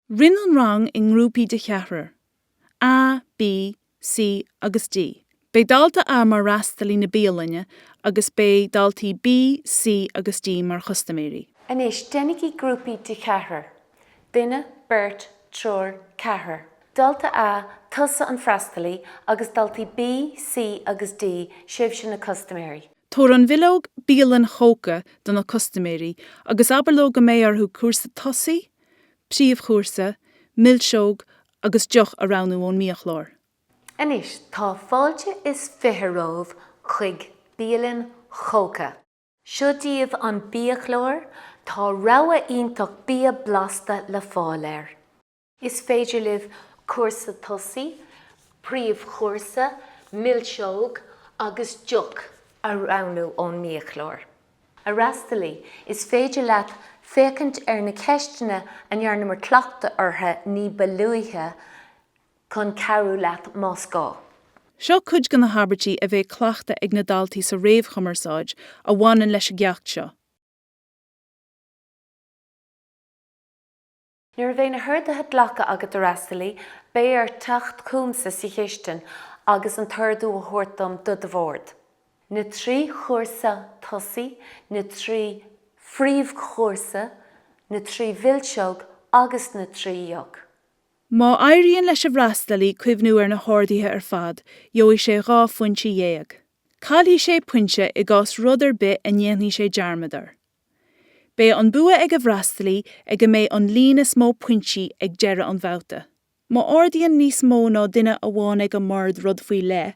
Rin an rang in ngrúpaí de cheathrar. A, B, C agus D. Bé dalta A mar rastalí na bialaine agus bé daltaí B, C agus D mar chustaméirí. Anis denigí grúpaí de cheathrar. Duine, beirt, treoir, ceathrar. Dalta A tusa an freastalí agus daltaí B, C agus D sibh sin na custaméirí. Tór an bhilóg bialan chóca don na custaméirí agus aberlóg go mé arthú cuasa tosaí, príomh cuasa, millseog agus deoch a ranú ón míochlár. Anis tá fáilte is fitherómh chuig bialan chóca. Seo díobh an bíochlár tá rogha ionntach bia blasta le fáiléir. Is féidir libh cuasa tosaí, príomh cuasa, millseog agus deoch a ranú ón míochlár. A rastalí is féidir leat fécant na ceistena an dhearnamar cleachta ortha ní bailúithe chun cearú leat Moscá. Seo cuid gan na habartí a bheith cleachta ag na daltaí sa réamhchumarsáid a bhaineann leis a gceacht seo. Nuair a bheith na hurdathe dlacha agat a rastalí, bé ar teacht cúmsa sa chéistin agus an tuirdú a thuirtam do bhórd. Na trí chóirsa tosaí, na trí phríomh chóirsa, na trí bhilseog agus na trí dheog. Má éiríonn leis a bhrastalí cuimhnú ar na háirdaithe ar fad, gheobhaidh sé dhá phointe dhéag. Cailfí sé puinte i gcás rudair bit a ndéanfaí sé dearmadar. Bé an bua ag a bhrastalí ag go mbeidh an lína smó puintí ag deireadh an bhabhta. Má ordaíonn níos mó ná duine a bháin ag an mord rud faoi le,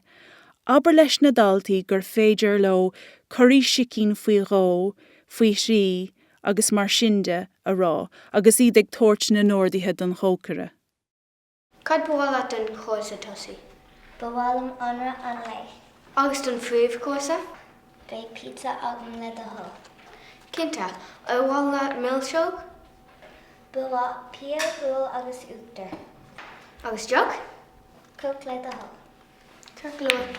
aber leis na daltaí gur féidir le choirí sicín faoi ró, faoi srí agus mar sinnde a rá, agus iad ag tabhairt na nordaithe don chócara. Cad bhála den chósa tosaí? Bhálam anra an lei. Agus don phríomh chósa? Bé pizza agam le do ho. Cinnte, a bhála millseog? Bhá pia gúil agus úachtar. Agus deoch? Cook le do ho. Circulóir.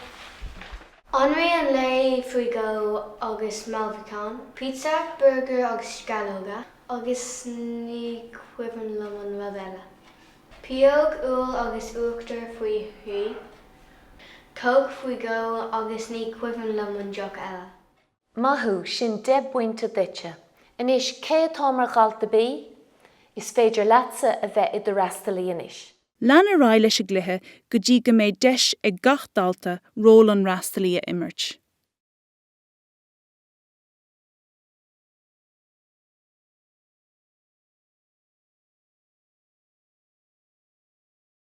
Anraí an lei faoi go agus malbhacán, pizza, burger agus scalóga, agus ní cuimhin lom an rud eile. Piog, úil agus uachtar faoi thrí, cóg faoi go agus ní cuimhin lom an deoch eile. Maithú sin de buinte duite. Anis cé atá mar galta bí, is féidir leatsa a bheith i do rastalí anis. Lean a rá leis a gluthe go dtí go méid deis ag gach dalta ról an rastalí a imirt.